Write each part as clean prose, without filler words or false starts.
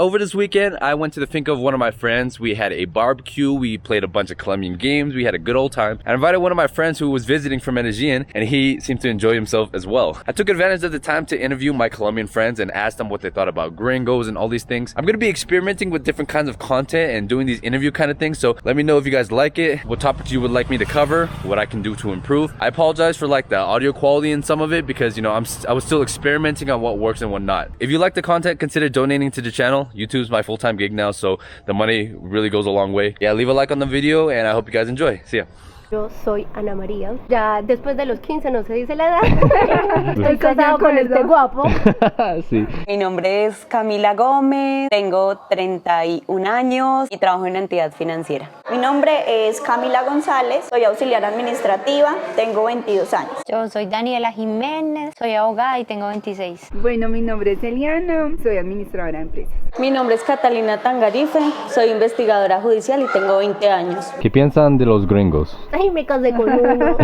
Over this weekend, I went to the finca of one of my friends. We had a barbecue, we played a bunch of Colombian games, we had a good old time. I invited one of my friends who was visiting from Medellin, and he seemed to enjoy himself as well. I took advantage of the time to interview my Colombian friends and ask them what they thought about gringos and all these things. I'm gonna be experimenting with different kinds of content and doing these interview kind of things, so let me know if you guys like it, what topics you would like me to cover, what I can do to improve. I apologize for like the audio quality in some of it because, you know, I was still experimenting on what works and what not. If you like the content, consider donating to the channel. YouTube's my full-time gig now, so the money really goes a long way. Yeah, leave a like on the video and I hope you guys enjoy. See ya. Yo soy Ana María. Ya después de los 15 no se dice la edad. Estoy casado con este guapo. Sí. Mi nombre es Camila Gómez, tengo 31 años y trabajo en una entidad financiera. Mi nombre es Camila González, soy auxiliar administrativa, tengo 22 años. Yo soy Daniela Jiménez, soy abogada y tengo 26. Bueno, mi nombre es Eliana, soy administradora de empresas. Mi nombre es Catalina Tangarife, soy investigadora judicial y tengo 20 años. ¿Qué piensan de los gringos? Ay, me casé con uno.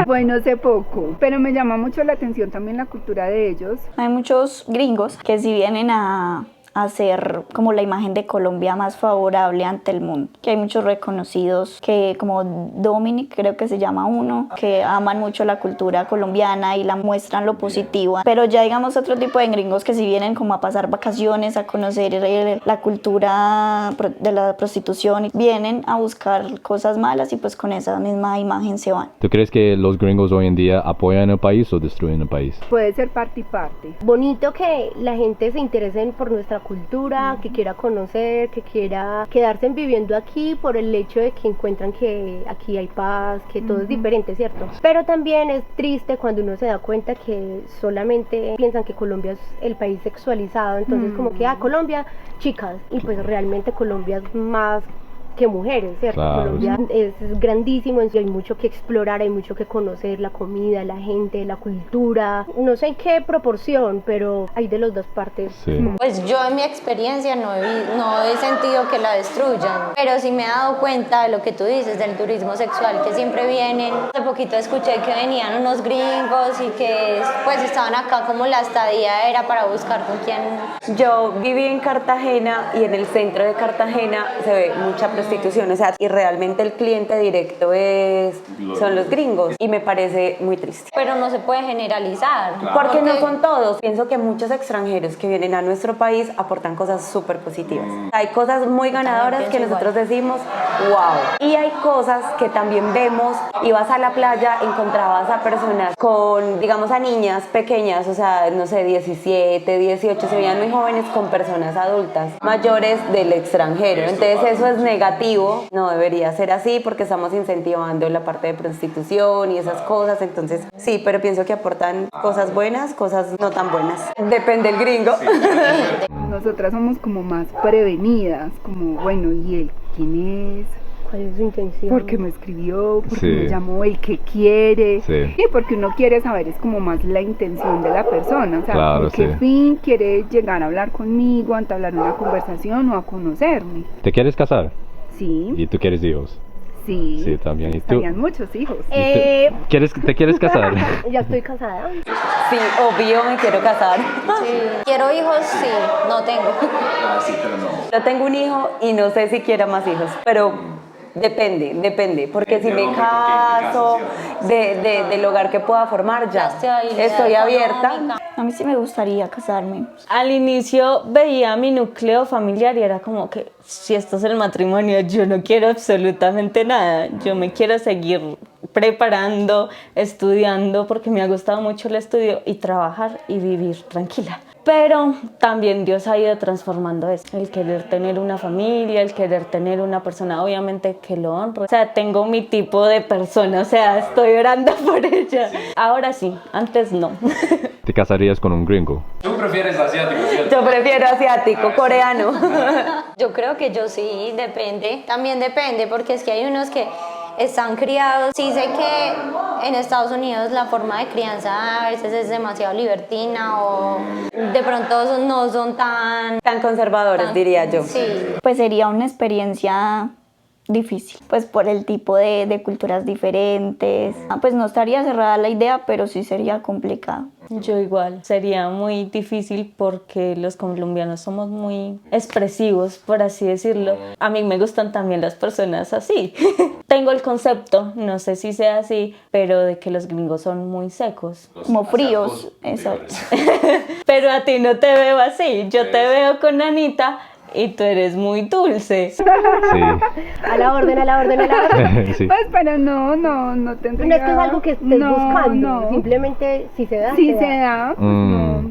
Bueno, sé poco, pero me llama mucho la atención también la cultura de ellos. Hay muchos gringos que si vienen a hacer como la imagen de Colombia más favorable ante el mundo, que hay muchos reconocidos que como Dominic, creo que se llama uno, que aman mucho la cultura colombiana y la muestran lo positivo, pero ya digamos otro tipo de gringos que si vienen como a pasar vacaciones, a conocer la cultura de la prostitución, vienen a buscar cosas malas y pues con esa misma imagen se van. ¿Tú crees que los gringos hoy en día apoyan el país o destruyen el país? Puede ser parte y parte. Bonito que la gente se interese por nuestra cultura, que quiera conocer, que quiera quedarse viviendo aquí por el hecho de que encuentran que aquí hay paz, que todo es diferente, ¿cierto? Pero también es triste cuando uno se da cuenta que solamente piensan que Colombia es el país sexualizado, entonces como que, Colombia, chicas, y pues realmente Colombia es más que mujeres, ¿cierto? Claro. Colombia es grandísimo, hay mucho que explorar, hay mucho que conocer, la comida, la gente, la cultura, no sé en qué proporción, pero hay de las dos partes. Sí. Pues yo en mi experiencia no he sentido que la destruyan, pero sí me he dado cuenta de lo que tú dices, del turismo sexual, que siempre vienen. Hace poquito escuché que venían unos gringos y que pues estaban acá como la estadía era para buscar con quién. Yo viví en Cartagena y en el centro de Cartagena se ve mucha prostitución, o sea, y realmente el cliente directo son los gringos y me parece muy triste. Pero no se puede generalizar. Porque no son todos. Pienso que muchos extranjeros que vienen a nuestro país aportan cosas súper positivas. Hay cosas muy ganadoras que nosotros decimos, wow. Y hay cosas que también vemos, ibas a la playa, encontrabas a personas con, digamos, a niñas pequeñas, o sea, no sé, 17, 18, se veían muy jóvenes con personas adultas, mayores del extranjero. Entonces eso es negativo. No debería ser así porque estamos incentivando la parte de prostitución y esas cosas, entonces sí, pero pienso que aportan cosas buenas, cosas no tan buenas. Depende del gringo. Nosotras somos como más prevenidas, como bueno, ¿y él quién es? ¿Cuál es su intención? ¿Por qué me escribió? ¿Por qué Sí. me llamó? ¿El que quiere? Sí. Y porque uno quiere saber es como más la intención de la persona, o sea, Claro, ¿con qué sí. fin quiere llegar a hablar conmigo, a entablar una conversación o a conocerme? ¿Te quieres casar? Sí, ¿Y tú quieres hijos? sí, Sí, también. ¿Y tú? estarían muchos hijos. ¿Te quieres casar? Ya estoy casada. Sí, obvio, me quiero casar. Quiero hijos, sí, no tengo. Yo tengo un hijo y no sé si quiera más hijos, pero depende, porque si me caso, del hogar que pueda formar, ya estoy abierta. A mí sí me gustaría casarme. Al inicio veía mi núcleo familiar y era como que si esto es el matrimonio, yo no quiero absolutamente nada. Yo me quiero seguir preparando, estudiando, porque me ha gustado mucho el estudio y trabajar y vivir tranquila. Pero también Dios ha ido transformando eso, el querer tener una familia, el querer tener una persona, obviamente que lo honro. O sea, tengo mi tipo de persona, o sea, estoy orando por ella. Ahora sí, antes no. ¿Te casarías con un gringo? ¿Tú prefieres asiático, cierto? Yo prefiero asiático, coreano. Yo creo que yo sí, depende. También depende, porque es que hay unos que están criados. Sí sé que en Estados Unidos la forma de crianza a veces es demasiado libertina o de pronto no son tan Tan conservadores, diría yo. Sí. Pues sería una experiencia difícil, pues por el tipo de culturas diferentes. Pues no estaría cerrada la idea, pero sí sería complicado. Yo igual, sería muy difícil porque los colombianos somos muy expresivos, por así decirlo. A mí me gustan también las personas así. Tengo el concepto, no sé si sea así, pero de que los gringos son muy secos. Como fríos, exacto. Pero a ti no te veo así, yo te veo con Anita y tú eres muy dulce. Sí. A la orden, a la orden, a la orden. Sí. Pues, pero no tendría... No es que es algo que estés buscando, no. simplemente si se da, Si se se da. da, pues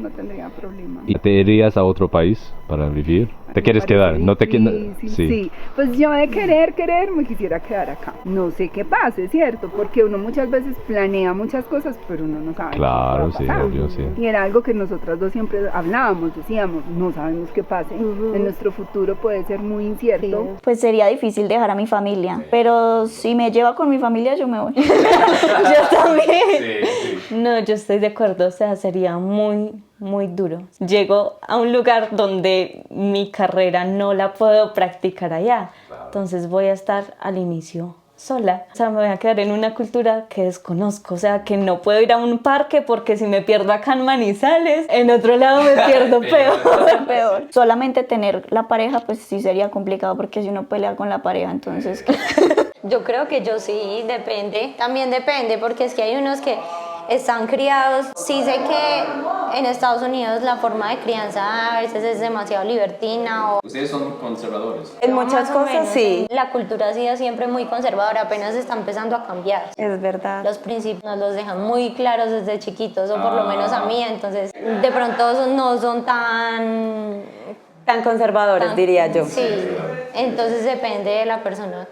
no tendría problema. ¿Y te irías a otro país para vivir? ¿Te Me quieres parece quedar? ¿No te difícil, sí. Pues yo de querer, me quisiera quedar acá. No sé qué pase, ¿cierto? Porque uno muchas veces planea muchas cosas, pero uno no sabe Claro, qué sí, va a pasar. obvio, sí. Y era algo que nosotras dos siempre hablábamos, decíamos, no sabemos qué pase. En nuestro futuro puede ser muy incierto. Pues sería difícil dejar a mi familia, pero si me lleva con mi familia yo me voy. Yo también. No, yo estoy de acuerdo, o sea, sería muy duro. Llego a un lugar donde mi carrera no la puedo practicar allá, entonces voy a estar al inicio sola. O sea, me voy a quedar en una cultura que desconozco, o sea, que no puedo ir a un parque porque si me pierdo acá en Manizales, en otro lado me pierdo peor. Solamente tener la pareja pues sí sería complicado porque si uno pelea con la pareja entonces... Yo creo que yo sí, depende. También depende, porque es que hay unos que están criados. Sí sé que en Estados Unidos la forma de crianza a veces es demasiado libertina. Ustedes son conservadores. En muchas Más o cosas menos. sí. La cultura ha sido siempre muy conservadora, apenas está empezando a cambiar. Es verdad. Los principios nos los dejan muy claros desde chiquitos, o por lo menos a mí, entonces de pronto no son tan Tan conservadores, diría yo. Sí, entonces depende de la persona.